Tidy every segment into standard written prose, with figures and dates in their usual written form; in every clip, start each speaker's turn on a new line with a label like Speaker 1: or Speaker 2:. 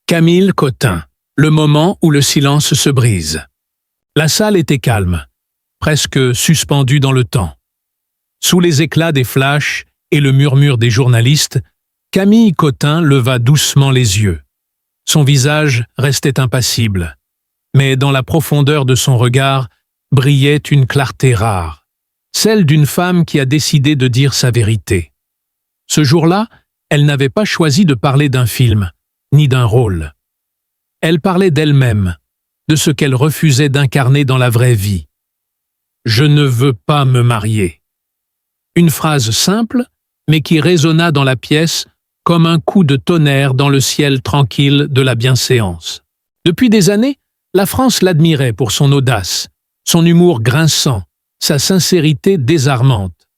Speaker 1: Camille Cottin, le moment où le silence se brise. La salle était calme, presque suspendue dans le temps. Sous les éclats des flashs et le murmure des journalistes, Camille Cottin leva doucement les yeux. Son visage restait impassible, mais dans la profondeur de son regard brillait une clarté rare, celle d'une femme qui a décidé de dire sa vérité. Ce jour-là, elle n'avait pas choisi de parler d'un film, ni d'un rôle. Elle parlait d'elle-même, de ce qu'elle refusait d'incarner dans la vraie vie. « Je ne veux pas me marier ». Une phrase simple, mais qui résonna dans la pièce comme un coup de tonnerre dans le ciel tranquille de la bienséance. Depuis des années, la France l'admirait pour son audace, son humour grinçant, sa sincérité désarmante.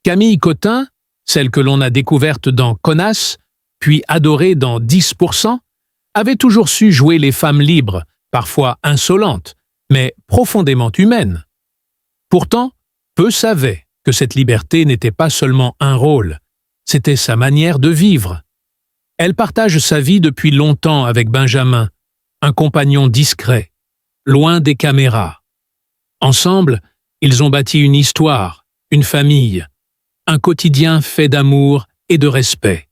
Speaker 1: Camille Cottin, celle que l'on a découverte dans Connasse, puis adorée dans 10%, avait toujours su jouer les femmes libres, parfois insolentes, mais profondément humaines. Pourtant, peu savaient que cette liberté n'était pas seulement un rôle, c'était sa manière de vivre. Elle partage sa vie depuis longtemps avec Benjamin, un compagnon discret, loin des caméras. Ensemble, ils ont bâti une histoire, une famille, un quotidien fait d'amour et de respect,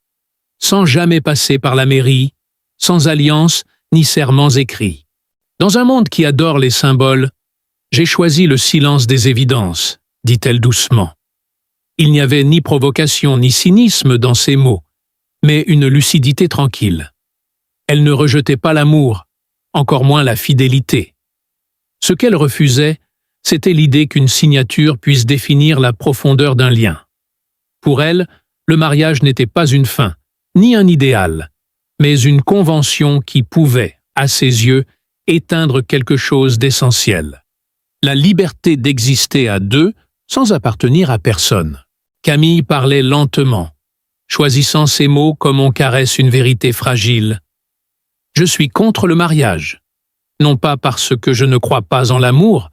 Speaker 1: sans jamais passer par la mairie, sans alliance ni serments écrits. Dans un monde qui adore les symboles, j'ai choisi le silence des évidences, dit-elle doucement. Il n'y avait ni provocation ni cynisme dans ses mots, mais une lucidité tranquille. Elle ne rejetait pas l'amour, encore moins la fidélité. Ce qu'elle refusait, c'était l'idée qu'une signature puisse définir la profondeur d'un lien. Pour elle, le mariage n'était pas une fin, ni un idéal, mais une convention qui pouvait, à ses yeux, éteindre quelque chose d'essentiel. La liberté d'exister à deux sans appartenir à personne. Camille parlait lentement, choisissant ses mots comme on caresse une vérité fragile. « Je suis contre le mariage, non pas parce que je ne crois pas en l'amour,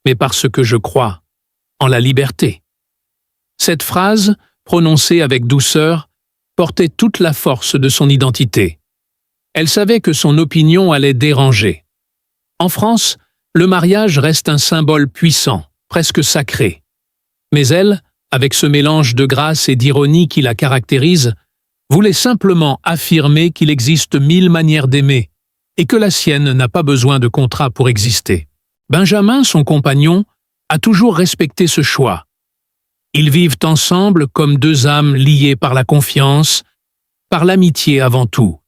Speaker 1: mais parce que je crois en la liberté. » Cette phrase, prononcée avec douceur, portait toute la force de son identité. Elle savait que son opinion allait déranger. En France, le mariage reste un symbole puissant, presque sacré. Mais elle, avec ce mélange de grâce et d'ironie qui la caractérise, voulait simplement affirmer qu'il existe 1000 manières d'aimer et que la sienne n'a pas besoin de contrat pour exister. Benjamin, son compagnon, a toujours respecté ce choix. Ils vivent ensemble comme deux âmes liées par la confiance, par l'amitié avant tout.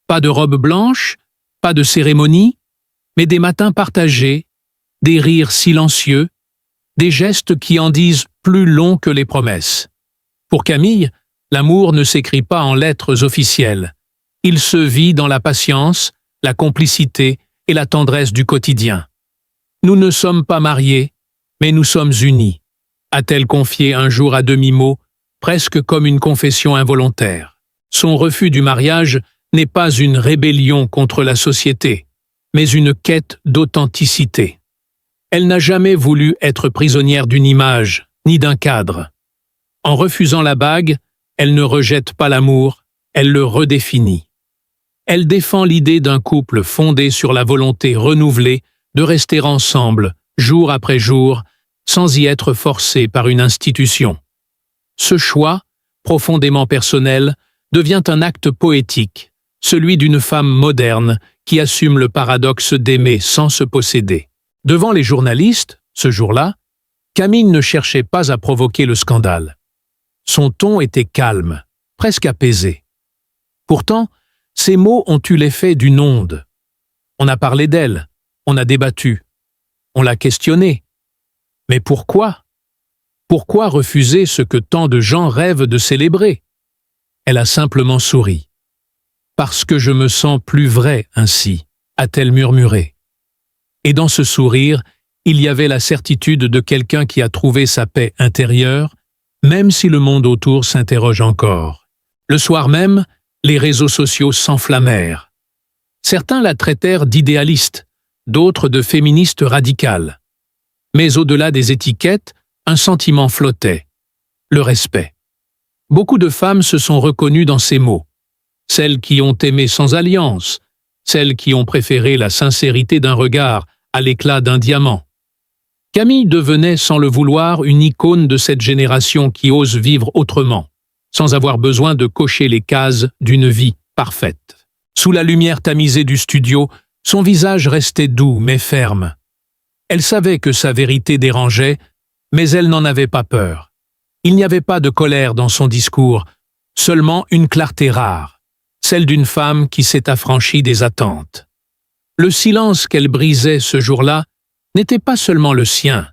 Speaker 1: Pas de robe blanche, pas de cérémonie, mais des matins partagés, des rires silencieux, des gestes qui en disent plus long que les promesses. Pour Camille, l'amour ne s'écrit pas en lettres officielles. Il se vit dans la patience, la complicité et la tendresse du quotidien. « Nous ne sommes pas mariés, mais nous sommes unis », a-t-elle confié un jour à demi-mot, presque comme une confession involontaire. Son refus du mariage n'est pas une rébellion contre la société, mais une quête d'authenticité. Elle n'a jamais voulu être prisonnière d'une image, ni d'un cadre. En refusant la bague, elle ne rejette pas l'amour, elle le redéfinit. Elle défend l'idée d'un couple fondé sur la volonté renouvelée de rester ensemble, jour après jour, sans y être forcé par une institution. Ce choix, profondément personnel, devient un acte poétique, celui d'une femme moderne qui assume le paradoxe d'aimer sans se posséder. Devant les journalistes, ce jour-là, Camille ne cherchait pas à provoquer le scandale. Son ton était calme, presque apaisé. Pourtant, ses mots ont eu l'effet d'une onde. On a parlé d'elle, on a débattu, on l'a questionnée. Mais pourquoi? Pourquoi refuser ce que tant de gens rêvent de célébrer? Elle a simplement souri. « Parce que je me sens plus vraie ainsi », a-t-elle murmuré. Et dans ce sourire, il y avait la certitude de quelqu'un qui a trouvé sa paix intérieure, même si le monde autour s'interroge encore. Le soir même, les réseaux sociaux s'enflammèrent. Certains la traitèrent d'idéaliste, d'autres de féministe radicale. Mais au-delà des étiquettes, un sentiment flottait, le respect. Beaucoup de femmes se sont reconnues dans ces mots. celles qui ont aimé sans alliance, celles qui ont préféré la sincérité d'un regard à l'éclat d'un diamant. Camille devenait sans le vouloir une icône de cette génération qui ose vivre autrement, sans avoir besoin de cocher les cases d'une vie parfaite. Sous la lumière tamisée du studio, son visage restait doux mais ferme. Elle savait que sa vérité dérangeait, mais elle n'en avait pas peur. Il n'y avait pas de colère dans son discours, seulement une clarté rare, celle d'une femme qui s'est affranchie des attentes. Le silence qu'elle brisait ce jour-là n'était pas seulement le sien,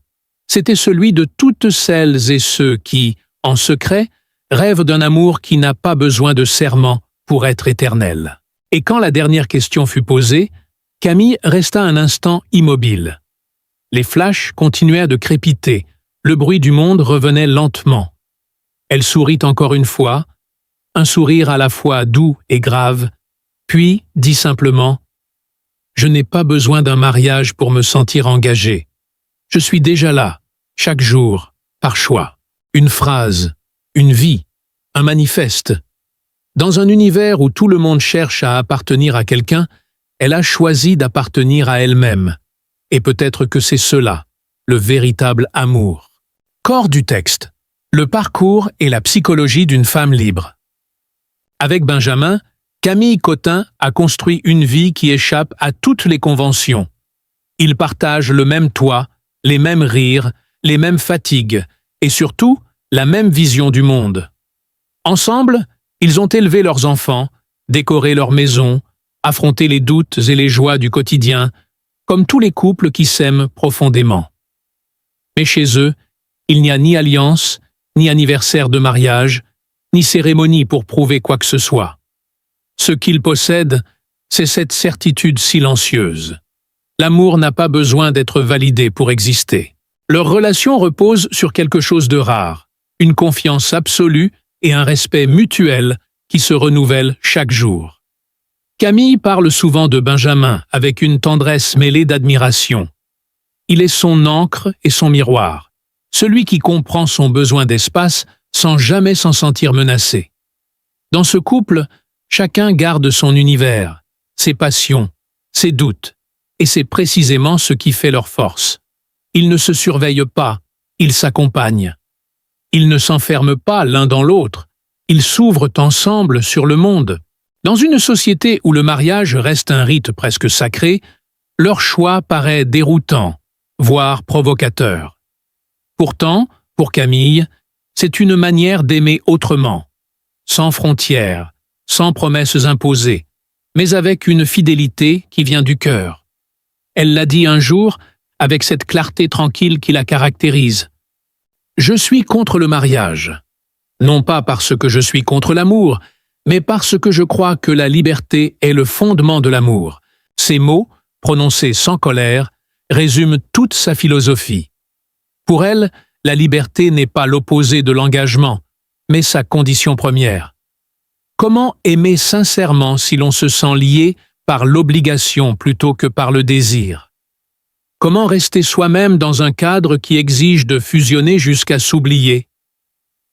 Speaker 1: c'était celui de toutes celles et ceux qui, en secret, rêvent d'un amour qui n'a pas besoin de serment pour être éternel. Et quand la dernière question fut posée, Camille resta un instant immobile. Les flashs continuèrent de crépiter, le bruit du monde revenait lentement. Elle sourit encore une fois, un sourire à la fois doux et grave, puis dit simplement « Je n'ai pas besoin d'un mariage pour me sentir engagée. Je suis déjà là, chaque jour, par choix. Une phrase, une vie, un manifeste. Dans un univers où tout le monde cherche à appartenir à quelqu'un, elle a choisi d'appartenir à elle-même. Et peut-être que c'est cela, le véritable amour. » Corps du texte. Le parcours et la psychologie d'une femme libre. Avec Benjamin, Camille Cottin a construit une vie qui échappe à toutes les conventions. Ils partagent le même toit, les mêmes rires, les mêmes fatigues, et surtout, la même vision du monde. Ensemble, ils ont élevé leurs enfants, décoré leur maison, affronté les doutes et les joies du quotidien, comme tous les couples qui s'aiment profondément. Mais chez eux, il n'y a ni alliance, ni anniversaire de mariage, ni cérémonie pour prouver quoi que ce soit. Ce qu'ils possèdent, c'est cette certitude silencieuse. L'amour n'a pas besoin d'être validé pour exister. Leur relation repose sur quelque chose de rare, une confiance absolue et un respect mutuel qui se renouvellent chaque jour. Camille parle souvent de Benjamin avec une tendresse mêlée d'admiration. Il est son encre et son miroir, celui qui comprend son besoin d'espace sans jamais s'en sentir menacé. Dans ce couple, chacun garde son univers, ses passions, ses doutes, et c'est précisément ce qui fait leur force. Ils ne se surveillent pas, ils s'accompagnent. Ils ne s'enferment pas l'un dans l'autre, ils s'ouvrent ensemble sur le monde. Dans une société où le mariage reste un rite presque sacré, leur choix paraît déroutant, voire provocateur. Pourtant, pour Camille, c'est une manière d'aimer autrement, sans frontières, sans promesses imposées, mais avec une fidélité qui vient du cœur. Elle l'a dit un jour avec cette clarté tranquille qui la caractérise. « Je suis contre le mariage, non pas parce que je suis contre l'amour, mais parce que je crois que la liberté est le fondement de l'amour. » Ces mots, prononcés sans colère, résument toute sa philosophie. Pour elle, la liberté n'est pas l'opposé de l'engagement, mais sa condition première. Comment aimer sincèrement si l'on se sent lié par l'obligation plutôt que par le désir? Comment rester soi-même dans un cadre qui exige de fusionner jusqu'à s'oublier?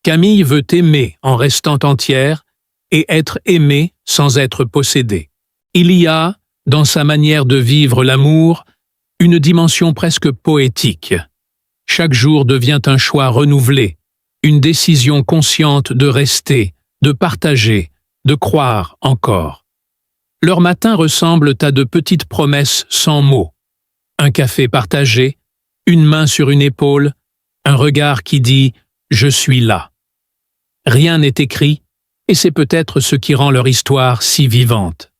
Speaker 1: Camille veut aimer en restant entière et être aimée sans être possédée. Il y a, dans sa manière de vivre l'amour, une dimension presque poétique. Chaque jour devient un choix renouvelé, une décision consciente de rester, de partager, de croire encore. Leurs matins ressemblent à de petites promesses sans mots. Un café partagé, une main sur une épaule, un regard qui dit « Je suis là ». Rien n'est écrit, et c'est peut-être ce qui rend leur histoire si vivante.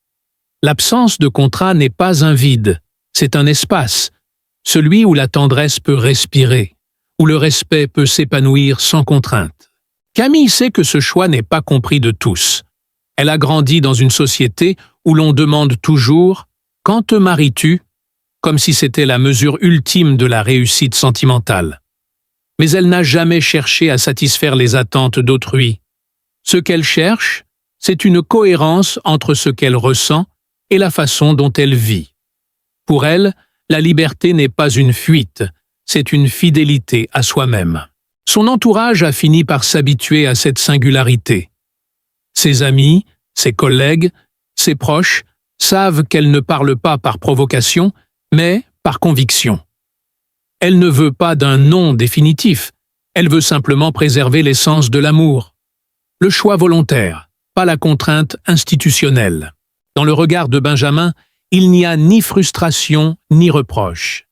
Speaker 1: L'absence de contrat n'est pas un vide, c'est un espace, celui où la tendresse peut respirer, où le respect peut s'épanouir sans contrainte. Camille sait que ce choix n'est pas compris de tous. Elle a grandi dans une société où l'on demande toujours « Quand te maries-tu ?» comme si c'était la mesure ultime de la réussite sentimentale. Mais elle n'a jamais cherché à satisfaire les attentes d'autrui. Ce qu'elle cherche, c'est une cohérence entre ce qu'elle ressent et la façon dont elle vit. Pour elle, la liberté n'est pas une fuite, c'est une fidélité à soi-même. Son entourage a fini par s'habituer à cette singularité. Ses amis, Ses collègues, ses proches, savent qu'elle ne parle pas par provocation, mais par conviction. Elle ne veut pas d'un non définitif, elle veut simplement préserver l'essence de l'amour. Le choix volontaire, pas la contrainte institutionnelle. Dans le regard de Benjamin, il n'y a ni frustration ni reproche.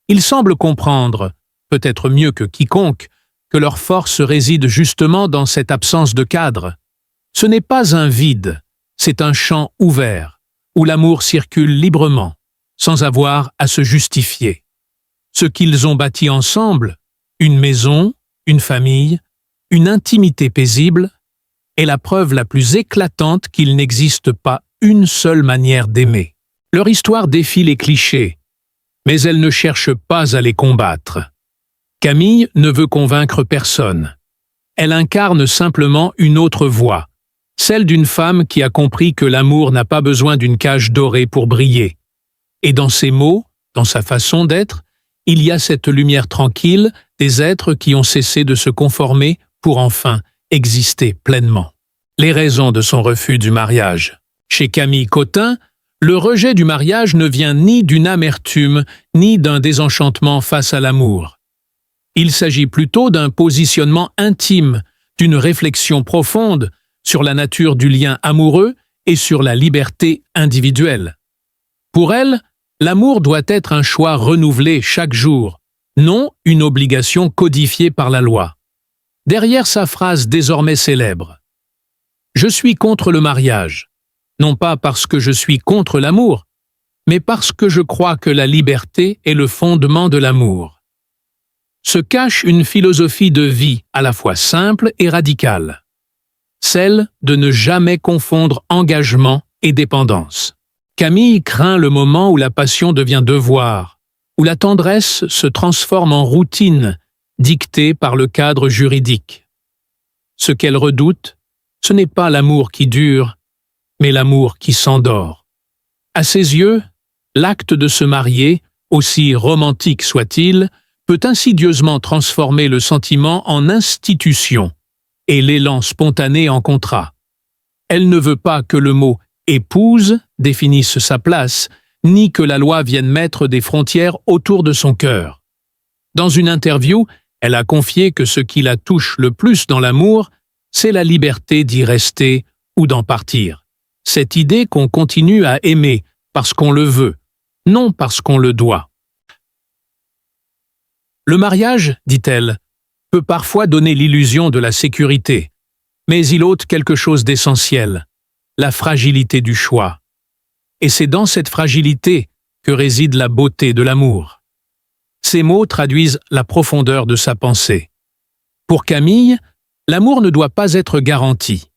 Speaker 1: Il semble comprendre, peut-être mieux que quiconque, que leur force réside justement dans cette absence de cadre. Ce n'est pas un vide, c'est un champ ouvert, où l'amour circule librement, sans avoir à se justifier. Ce qu'ils ont bâti ensemble, une maison, une famille, une intimité paisible, est la preuve la plus éclatante qu'il n'existe pas une seule manière d'aimer. Leur histoire défie les clichés, mais elle ne cherche pas à les combattre. Camille ne veut convaincre personne. Elle incarne simplement une autre voie, celle d'une femme qui a compris que l'amour n'a pas besoin d'une cage dorée pour briller. Et dans ses mots, dans sa façon d'être, il y a cette lumière tranquille des êtres qui ont cessé de se conformer pour enfin exister pleinement. Les raisons de son refus du mariage. Chez Camille Cottin, le rejet du mariage ne vient ni d'une amertume, ni d'un désenchantement face à l'amour. Il s'agit plutôt d'un positionnement intime, d'une réflexion profonde sur la nature du lien amoureux et sur la liberté individuelle. Pour elle, l'amour doit être un choix renouvelé chaque jour, non une obligation codifiée par la loi. Derrière sa phrase désormais célèbre, « Je suis contre le mariage », non pas parce que je suis contre l'amour, mais parce que je crois que la liberté est le fondement de l'amour. Se cache une philosophie de vie à la fois simple et radicale, celle de ne jamais confondre engagement et dépendance. Camille craint le moment où la passion devient devoir, où la tendresse se transforme en routine, dictée par le cadre juridique. Ce qu'elle redoute, ce n'est pas l'amour qui dure, mais l'amour qui s'endort. À ses yeux, l'acte de se marier, aussi romantique soit-il, peut insidieusement transformer le sentiment en institution et l'élan spontané en contrat. Elle ne veut pas que le mot « épouse » définisse sa place, ni que la loi vienne mettre des frontières autour de son cœur. Dans une interview, elle a confié que ce qui la touche le plus dans l'amour, c'est la liberté d'y rester ou d'en partir. Cette idée qu'on continue à aimer parce qu'on le veut, non parce qu'on le doit. Le mariage, dit-elle, peut parfois donner l'illusion de la sécurité, mais il ôte quelque chose d'essentiel, la fragilité du choix. Et c'est dans cette fragilité que réside la beauté de l'amour. Ces mots traduisent la profondeur de sa pensée. Pour Camille, l'amour ne doit pas être garanti.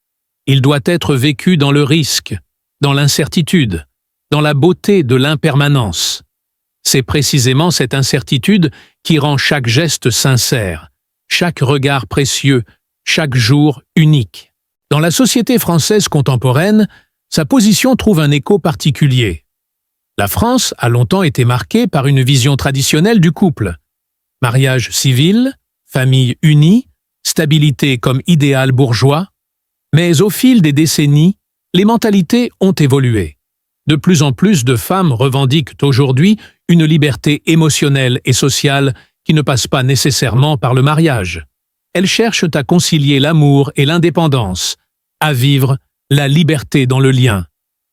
Speaker 1: Il doit être vécu dans le risque, dans l'incertitude, dans la beauté de l'impermanence. C'est précisément cette incertitude qui rend chaque geste sincère, chaque regard précieux, chaque jour unique. Dans la société française contemporaine, sa position trouve un écho particulier. La France a longtemps été marquée par une vision traditionnelle du couple. Mariage civil, famille unie, stabilité comme idéal bourgeois. Mais au fil des décennies, les mentalités ont évolué. De plus en plus de femmes revendiquent aujourd'hui une liberté émotionnelle et sociale qui ne passe pas nécessairement par le mariage. Elles cherchent à concilier l'amour et l'indépendance, à vivre la liberté dans le lien,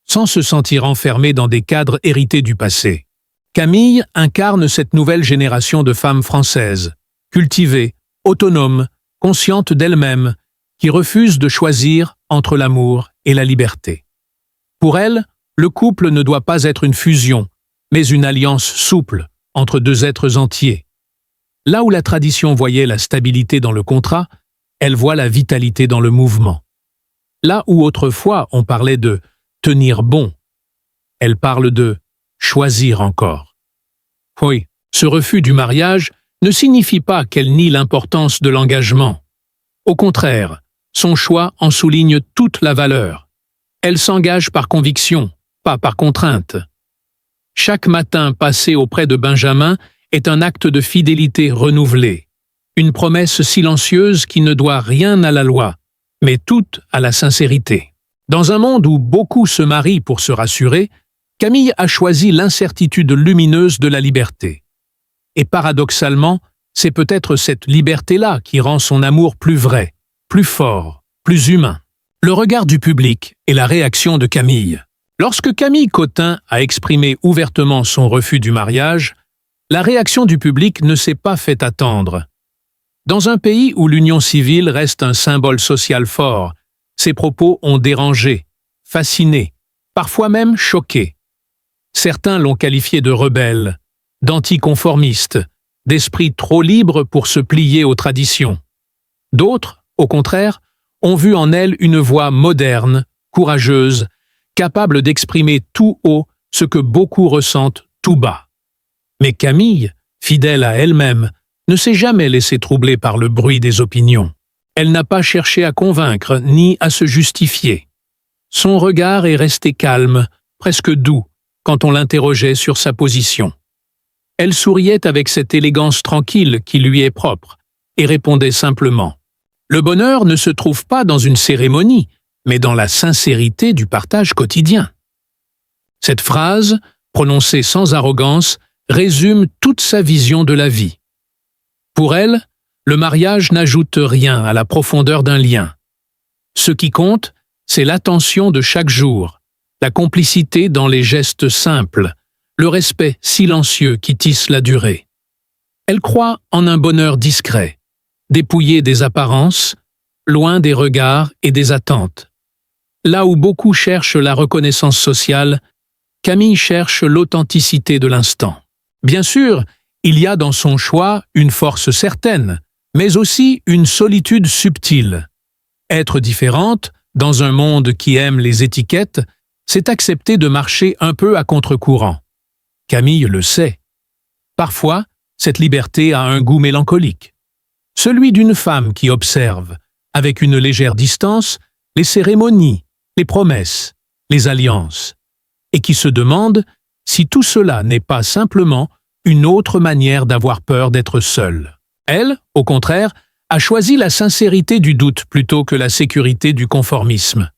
Speaker 1: sans se sentir enfermées dans des cadres hérités du passé. Camille incarne cette nouvelle génération de femmes françaises, cultivées, autonomes, conscientes d'elles-mêmes, qui refusent de choisir entre l'amour et la liberté. Pour elle, le couple ne doit pas être une fusion, mais une alliance souple entre deux êtres entiers. Là où la tradition voyait la stabilité dans le contrat, elle voit la vitalité dans le mouvement. Là où autrefois on parlait de « tenir bon », elle parle de « choisir encore ». Oui, ce refus du mariage ne signifie pas qu'elle nie l'importance de l'engagement. Au contraire, son choix en souligne toute la valeur. Elle s'engage par conviction, pas par contrainte. Chaque matin passé auprès de Benjamin est un acte de fidélité renouvelé, une promesse silencieuse qui ne doit rien à la loi, mais tout à la sincérité. Dans un monde où beaucoup se marient pour se rassurer, Camille a choisi l'incertitude lumineuse de la liberté. Et paradoxalement, c'est peut-être cette liberté-là qui rend son amour plus vrai, plus fort, plus humain. Le regard du public et la réaction de Camille. Lorsque Camille Cottin a exprimé ouvertement son refus du mariage, la réaction du public ne s'est pas fait attendre. Dans un pays où l'union civile reste un symbole social fort, ses propos ont dérangé, fasciné, parfois même choqué. Certains l'ont qualifié de rebelle, d'anticonformiste, d'esprit trop libre pour se plier aux traditions. D'autres, au contraire, ont vu en elle une voix moderne, courageuse, capable d'exprimer tout haut ce que beaucoup ressentent tout bas. Mais Camille, fidèle à elle-même, ne s'est jamais laissée troubler par le bruit des opinions. Elle n'a pas cherché à convaincre ni à se justifier. Son regard est resté calme, presque doux, quand on l'interrogeait sur sa position. Elle souriait avec cette élégance tranquille qui lui est propre et répondait simplement. Le bonheur ne se trouve pas dans une cérémonie, mais dans la sincérité du partage quotidien. Cette phrase, prononcée sans arrogance, résume toute sa vision de la vie. Pour elle, le mariage n'ajoute rien à la profondeur d'un lien. Ce qui compte, c'est l'attention de chaque jour, la complicité dans les gestes simples, le respect silencieux qui tisse la durée. Elle croit en un bonheur discret, dépouillé des apparences, loin des regards et des attentes. Là où beaucoup cherchent la reconnaissance sociale, Camille cherche l'authenticité de l'instant. Bien sûr, il y a dans son choix une force certaine, mais aussi une solitude subtile. Être différente, dans un monde qui aime les étiquettes, c'est accepter de marcher un peu à contre-courant. Camille le sait. Parfois, cette liberté a un goût mélancolique. Celui d'une femme qui observe, avec une légère distance, les cérémonies, les promesses, les alliances, et qui se demande si tout cela n'est pas simplement une autre manière d'avoir peur d'être seule. Elle, au contraire, a choisi la sincérité du doute plutôt que la sécurité du conformisme.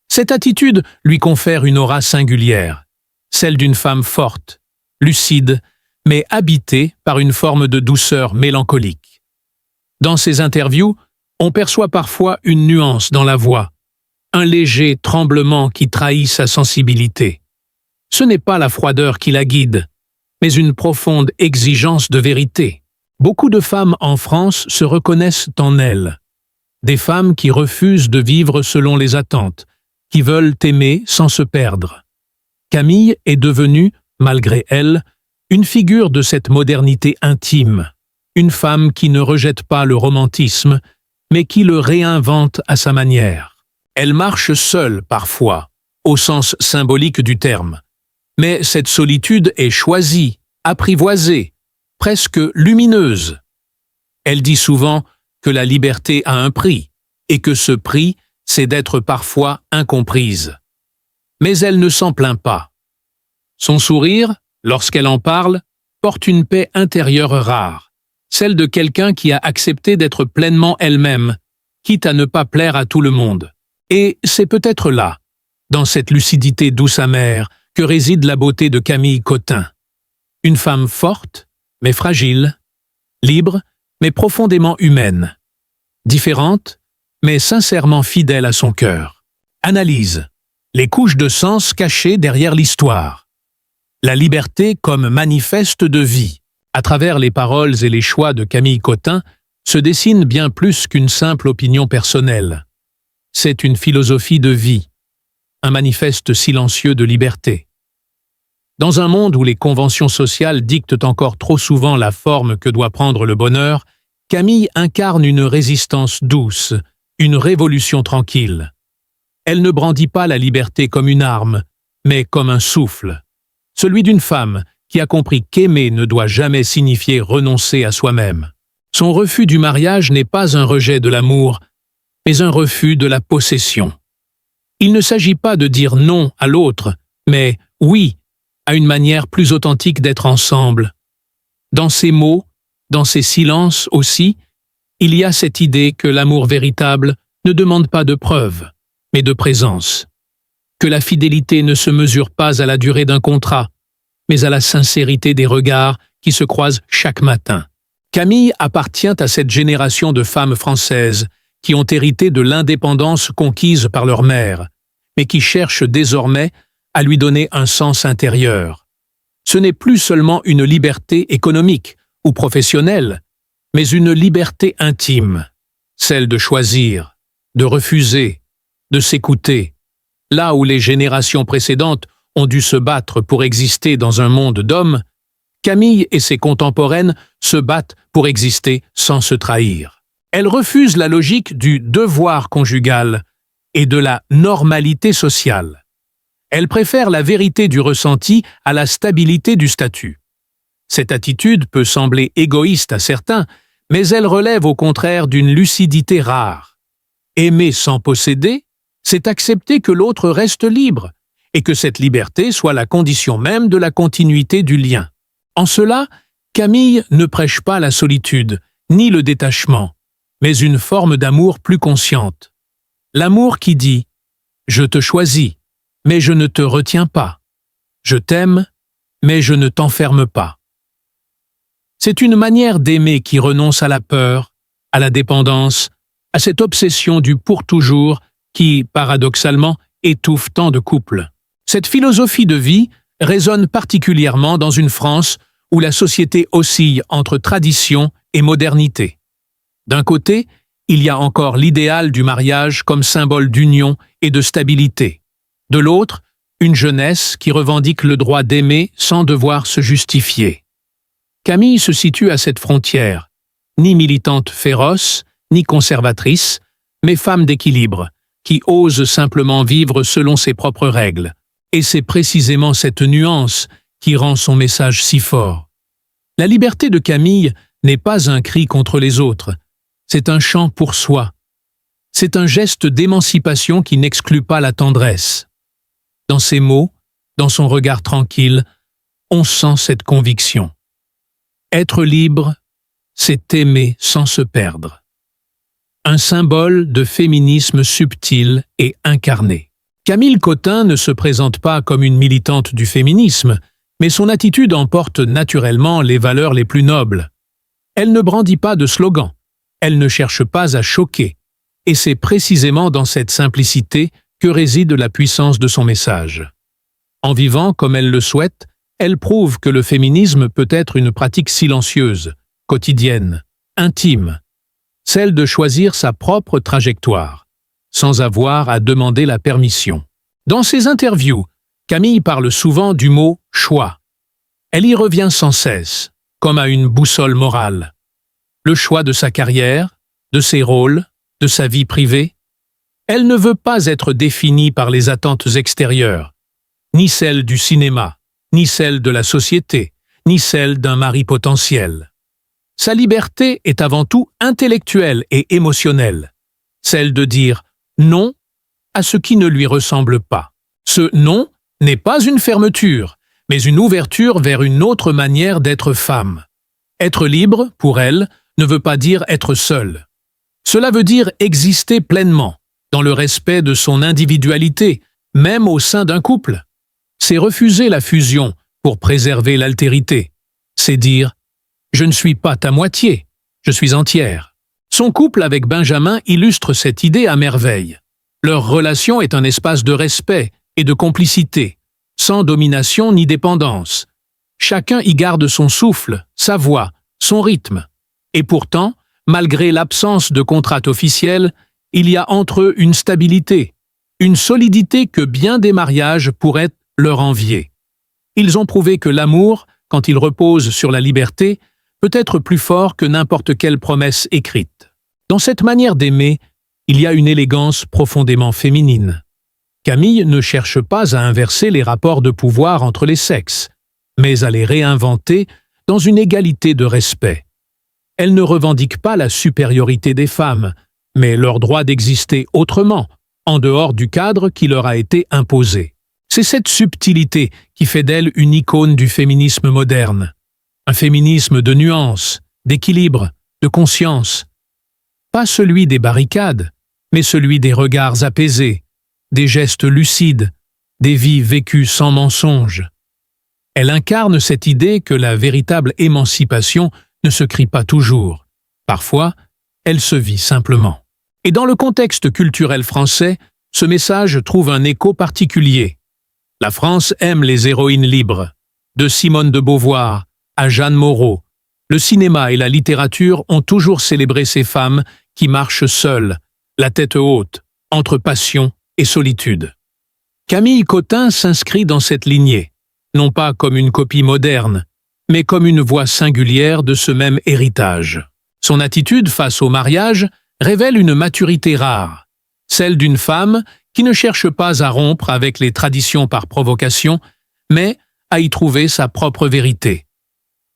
Speaker 1: Cette attitude lui confère une aura singulière, celle d'une femme forte, lucide, mais habitée par une forme de douceur mélancolique. Dans ses interviews, on perçoit parfois une nuance dans la voix, un léger tremblement qui trahit sa sensibilité. Ce n'est pas la froideur qui la guide, mais une profonde exigence de vérité. Beaucoup de femmes en France se reconnaissent en elle. Des femmes qui refusent de vivre selon les attentes, qui veulent aimer sans se perdre. Camille est devenue, malgré elle, une figure de cette modernité intime, une femme qui ne rejette pas le romantisme, mais qui le réinvente à sa manière. Elle marche seule parfois, au sens symbolique du terme. Mais cette solitude est choisie, apprivoisée, presque lumineuse. Elle dit souvent que la liberté a un prix, et que ce prix, c'est d'être parfois incomprise. Mais elle ne s'en plaint pas. Son sourire, lorsqu'elle en parle, porte une paix intérieure rare, celle de quelqu'un qui a accepté d'être pleinement elle-même, quitte à ne pas plaire à tout le monde. Et c'est peut-être là, dans cette lucidité douce amère, que réside la beauté de Camille Cottin. Une femme forte, mais fragile, libre, mais profondément humaine, différente, mais sincèrement fidèle à son cœur. Analyse. Les couches de sens cachées derrière l'histoire. La liberté comme manifeste de vie. À travers les paroles et les choix de Camille Cottin, se dessine bien plus qu'une simple opinion personnelle. C'est une philosophie de vie, un manifeste silencieux de liberté. Dans un monde où les conventions sociales dictent encore trop souvent la forme que doit prendre le bonheur, Camille incarne une résistance douce, une révolution tranquille. Elle ne brandit pas la liberté comme une arme, mais comme un souffle. Celui d'une femme qui a compris qu'aimer ne doit jamais signifier renoncer à soi-même. Son refus du mariage n'est pas un rejet de l'amour, mais un refus de la possession. Il ne s'agit pas de dire non à l'autre, mais oui à une manière plus authentique d'être ensemble. Dans ses mots, dans ses silences aussi, il y a cette idée que l'amour véritable ne demande pas de preuves, mais de présence. que la fidélité ne se mesure pas à la durée d'un contrat, mais à la sincérité des regards qui se croisent chaque matin. Camille appartient à cette génération de femmes françaises qui ont hérité de l'indépendance conquise par leur mère, mais qui cherchent désormais à lui donner un sens intérieur. Ce n'est plus seulement une liberté économique ou professionnelle, mais une liberté intime, celle de choisir, de refuser, de s'écouter. Là où les générations précédentes ont dû se battre pour exister dans un monde d'hommes, Camille et ses contemporaines se battent pour exister sans se trahir. Elles refusent la logique du devoir conjugal et de la normalité sociale. Elles préfèrent la vérité du ressenti à la stabilité du statut. Cette attitude peut sembler égoïste à certains, mais elle relève au contraire d'une lucidité rare. Aimer sans posséder, c'est accepter que l'autre reste libre, et que cette liberté soit la condition même de la continuité du lien. En cela, Camille ne prêche pas la solitude, ni le détachement, mais une forme d'amour plus consciente. L'amour qui dit « Je te choisis, mais je ne te retiens pas. Je t'aime, mais je ne t'enferme pas. » C'est une manière d'aimer qui renonce à la peur, à la dépendance, à cette obsession du pour toujours qui, paradoxalement, étouffe tant de couples. Cette philosophie de vie résonne particulièrement dans une France où la société oscille entre tradition et modernité. D'un côté, il y a encore l'idéal du mariage comme symbole d'union et de stabilité. De l'autre, une jeunesse qui revendique le droit d'aimer sans devoir se justifier. Camille se situe à cette frontière, ni militante féroce, ni conservatrice, mais femme d'équilibre, qui ose simplement vivre selon ses propres règles. Et c'est précisément cette nuance qui rend son message si fort. La liberté de Camille n'est pas un cri contre les autres, c'est un chant pour soi. C'est un geste d'émancipation qui n'exclut pas la tendresse. Dans ses mots, dans son regard tranquille, on sent cette conviction. Être libre, c'est aimer sans se perdre. Un symbole de féminisme subtil et incarné. Camille Cottin ne se présente pas comme une militante du féminisme, mais son attitude emporte naturellement les valeurs les plus nobles. Elle ne brandit pas de slogan, elle ne cherche pas à choquer, et c'est précisément dans cette simplicité que réside la puissance de son message. En vivant comme elle le souhaite, elle prouve que le féminisme peut être une pratique silencieuse, quotidienne, intime, celle de choisir sa propre trajectoire, sans avoir à demander la permission. Dans ses interviews, Camille parle souvent du mot « choix ». Elle y revient sans cesse, comme à une boussole morale. Le choix de sa carrière, de ses rôles, de sa vie privée. Elle ne veut pas être définie par les attentes extérieures, ni celles du cinéma, ni celles de la société, ni celles d'un mari potentiel. Sa liberté est avant tout intellectuelle et émotionnelle, celle de dire non à ce qui ne lui ressemble pas. Ce non n'est pas une fermeture, mais une ouverture vers une autre manière d'être femme. Être libre, pour elle, ne veut pas dire être seule. Cela veut dire exister pleinement, dans le respect de son individualité, même au sein d'un couple. C'est refuser la fusion pour préserver l'altérité. C'est dire « Je ne suis pas ta moitié, je suis entière ». Son couple avec Benjamin illustre cette idée à merveille. Leur relation est un espace de respect et de complicité, sans domination ni dépendance. Chacun y garde son souffle, sa voix, son rythme. Et pourtant, malgré l'absence de contrat officiel, il y a entre eux une stabilité, une solidité que bien des mariages pourraient leur envier. Ils ont prouvé que l'amour, quand il repose sur la liberté, peut être plus fort que n'importe quelle promesse écrite. Dans cette manière d'aimer, il y a une élégance profondément féminine. Camille ne cherche pas à inverser les rapports de pouvoir entre les sexes, mais à les réinventer dans une égalité de respect. Elle ne revendique pas la supériorité des femmes, mais leur droit d'exister autrement, en dehors du cadre qui leur a été imposé. C'est cette subtilité qui fait d'elle une icône du féminisme moderne. Un féminisme de nuances, d'équilibre, de conscience. Pas celui des barricades, mais celui des regards apaisés, des gestes lucides, des vies vécues sans mensonge. Elle incarne cette idée que la véritable émancipation ne se crie pas toujours. Parfois, elle se vit simplement. Et dans le contexte culturel français, ce message trouve un écho particulier. La France aime les héroïnes libres. De Simone de Beauvoir à Jeanne Moreau, le cinéma et la littérature ont toujours célébré ces femmes qui marchent seules, la tête haute, entre passion et solitude. Camille Cottin s'inscrit dans cette lignée, non pas comme une copie moderne, mais comme une voix singulière de ce même héritage. Son attitude face au mariage révèle une maturité rare, celle d'une femme qui ne cherche pas à rompre avec les traditions par provocation, mais à y trouver sa propre vérité.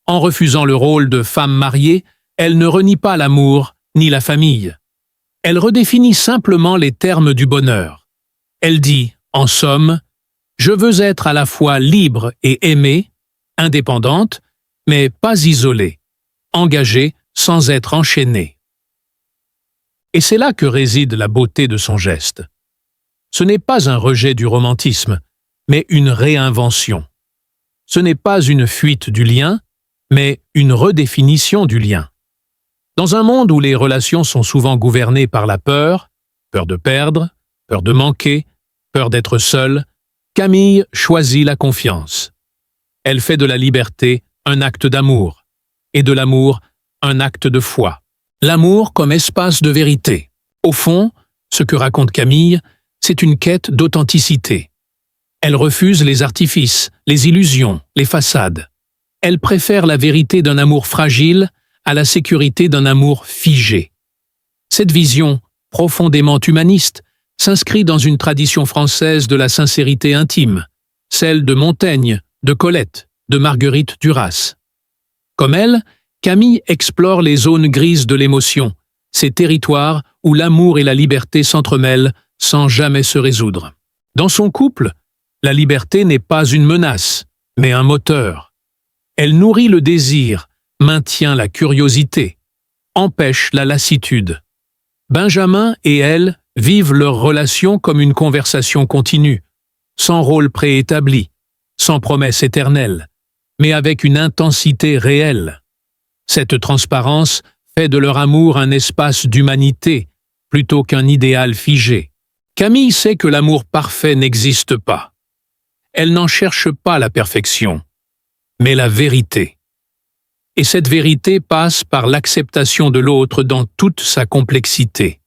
Speaker 1: En refusant le rôle de femme mariée, elle ne renie pas l'amour ni la famille. Elle redéfinit simplement les termes du bonheur. Elle dit, en somme, « Je veux être à la fois libre et aimée, indépendante, mais pas isolée, engagée sans être enchaînée. » Et c'est là que réside la beauté de son geste. Ce n'est pas un rejet du romantisme, mais une réinvention. Ce n'est pas une fuite du lien, mais une redéfinition du lien. Dans un monde où les relations sont souvent gouvernées par la peur, peur de perdre, peur de manquer, peur d'être seule, Camille choisit la confiance. Elle fait de la liberté un acte d'amour, et de l'amour un acte de foi. L'amour comme espace de vérité. Au fond, ce que raconte Camille, c'est une quête d'authenticité. Elle refuse les artifices, les illusions, les façades. Elle préfère la vérité d'un amour fragile à la sécurité d'un amour figé. Cette vision, profondément humaniste, s'inscrit dans une tradition française de la sincérité intime, celle de Montaigne, de Colette, de Marguerite Duras. Comme elle, Camille explore les zones grises de l'émotion, ces territoires où l'amour et la liberté s'entremêlent sans jamais se résoudre. Dans son couple, la liberté n'est pas une menace, mais un moteur. Elle nourrit le désir, maintient la curiosité, empêche la lassitude. Benjamin et elle vivent leur relation comme une conversation continue, sans rôle préétabli, sans promesse éternelle, mais avec une intensité réelle. Cette transparence fait de leur amour un espace d'humanité plutôt qu'un idéal figé. Camille sait que l'amour parfait n'existe pas. Elle n'en cherche pas la perfection, mais la vérité. Et cette vérité passe par l'acceptation de l'autre dans toute sa complexité.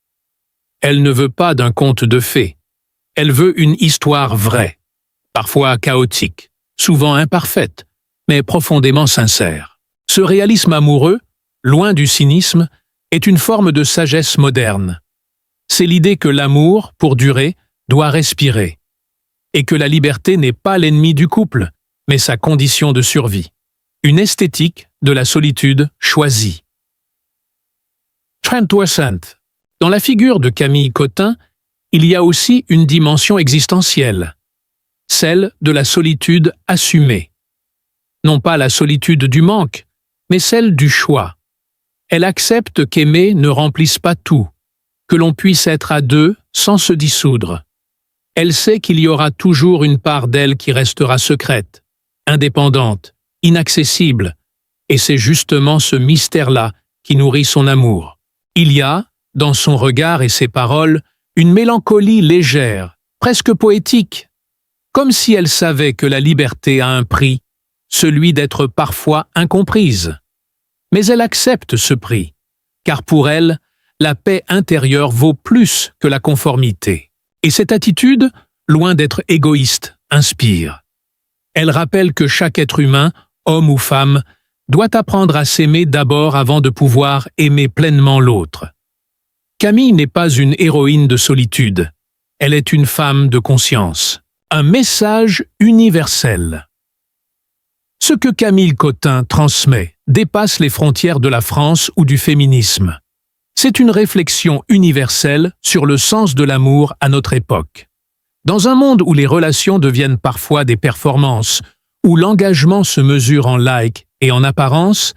Speaker 1: Elle ne veut pas d'un conte de fées. Elle veut une histoire vraie, parfois chaotique, souvent imparfaite, mais profondément sincère. Ce réalisme amoureux, loin du cynisme, est une forme de sagesse moderne. C'est l'idée que l'amour, pour durer, doit respirer, et que la liberté n'est pas l'ennemi du couple, mais sa condition de survie. Une esthétique de la solitude choisie. Trent Wessant. Dans la figure de Camille Cottin, il y a aussi une dimension existentielle, celle de la solitude assumée. Non pas la solitude du manque, mais celle du choix. Elle accepte qu'aimer ne remplisse pas tout, que l'on puisse être à deux sans se dissoudre. Elle sait qu'il y aura toujours une part d'elle qui restera secrète, indépendante, inaccessible, et c'est justement ce mystère-là qui nourrit son amour. Il y a, dans son regard et ses paroles, une mélancolie légère, presque poétique, comme si elle savait que la liberté a un prix, celui d'être parfois incomprise. Mais elle accepte ce prix, car pour elle, la paix intérieure vaut plus que la conformité. Et cette attitude, loin d'être égoïste, inspire. Elle rappelle que chaque être humain, homme ou femme, doit apprendre à s'aimer d'abord avant de pouvoir aimer pleinement l'autre. Camille n'est pas une héroïne de solitude, elle est une femme de conscience, un message universel. Ce que Camille Cottin transmet dépasse les frontières de la France ou du féminisme. C'est une réflexion universelle sur le sens de l'amour à notre époque. Dans un monde où les relations deviennent parfois des performances, où l'engagement se mesure en likes et en apparence,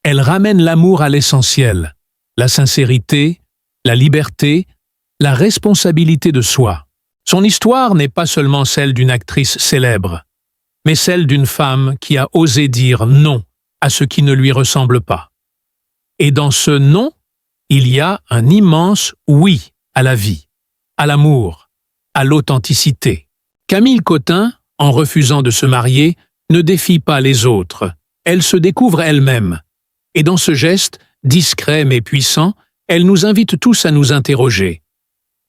Speaker 1: elle ramène l'amour à l'essentiel, la sincérité, la liberté, la responsabilité de soi. Son histoire n'est pas seulement celle d'une actrice célèbre, mais celle d'une femme qui a osé dire non à ce qui ne lui ressemble pas. Et dans ce non, il y a un immense oui à la vie, à l'amour, à l'authenticité. Camille Cottin, en refusant de se marier, ne défie pas les autres, elle se découvre elle-même. Et dans ce geste, discret mais puissant, elle nous invite tous à nous interroger.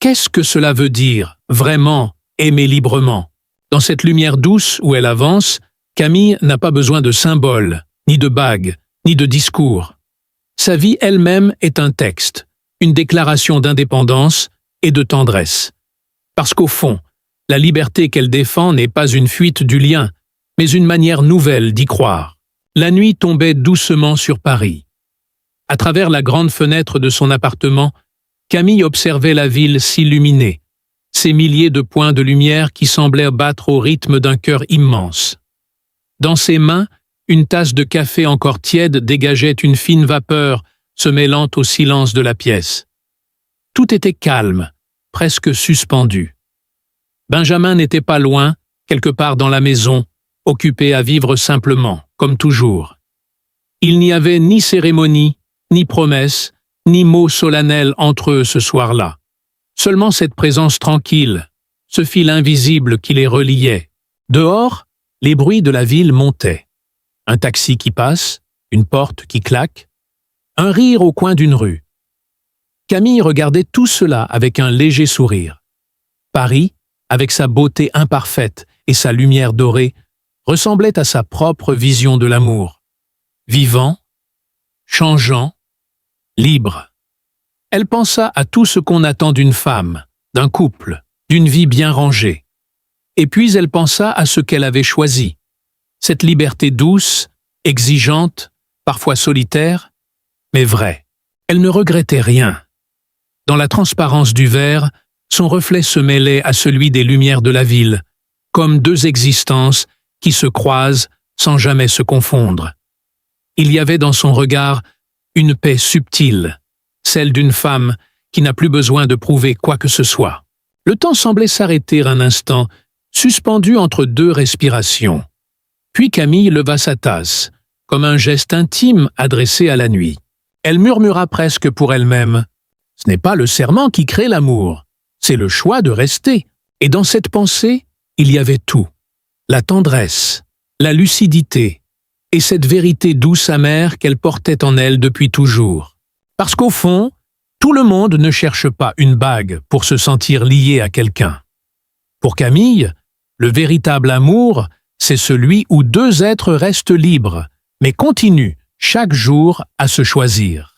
Speaker 1: Qu'est-ce que cela veut dire, vraiment, aimer librement? Dans cette lumière douce où elle avance, Camille n'a pas besoin de symboles, ni de bagues, ni de discours. Sa vie elle-même est un texte, une déclaration d'indépendance et de tendresse. Parce qu'au fond, la liberté qu'elle défend n'est pas une fuite du lien, mais une manière nouvelle d'y croire. La nuit tombait doucement sur Paris. À travers la grande fenêtre de son appartement, Camille observait la ville s'illuminer, ces milliers de points de lumière qui semblaient battre au rythme d'un cœur immense. Dans ses mains, une tasse de café encore tiède dégageait une fine vapeur se mêlant au silence de la pièce. Tout était calme, presque suspendu. Benjamin n'était pas loin, quelque part dans la maison, occupé à vivre simplement, comme toujours. Il n'y avait ni cérémonie, ni promesse, ni mots solennels entre eux ce soir-là. Seulement cette présence tranquille, ce fil invisible qui les reliait. Dehors, les bruits de la ville montaient. Un taxi qui passe, une porte qui claque, un rire au coin d'une rue. Camille regardait tout cela avec un léger sourire. Paris, avec sa beauté imparfaite et sa lumière dorée, ressemblait à sa propre vision de l'amour. Vivant, changeant, libre. Elle pensa à tout ce qu'on attend d'une femme, d'un couple, d'une vie bien rangée. Et puis elle pensa à ce qu'elle avait choisi. Cette liberté douce, exigeante, parfois solitaire, mais vraie. Elle ne regrettait rien. Dans la transparence du verre, son reflet se mêlait à celui des lumières de la ville, comme deux existences qui se croisent sans jamais se confondre. Il y avait dans son regard une paix subtile, celle d'une femme qui n'a plus besoin de prouver quoi que ce soit. Le temps semblait s'arrêter un instant, suspendu entre deux respirations. Puis Camille leva sa tasse, comme un geste intime adressé à la nuit. Elle murmura presque pour elle-même. Ce n'est pas le serment qui crée l'amour, c'est le choix de rester. Et dans cette pensée, il y avait tout. La tendresse, la lucidité, et cette vérité douce amère qu'elle portait en elle depuis toujours. Parce qu'au fond, tout le monde ne cherche pas une bague pour se sentir lié à quelqu'un. Pour Camille, le véritable amour, c'est celui où deux êtres restent libres, mais continuent chaque jour à se choisir.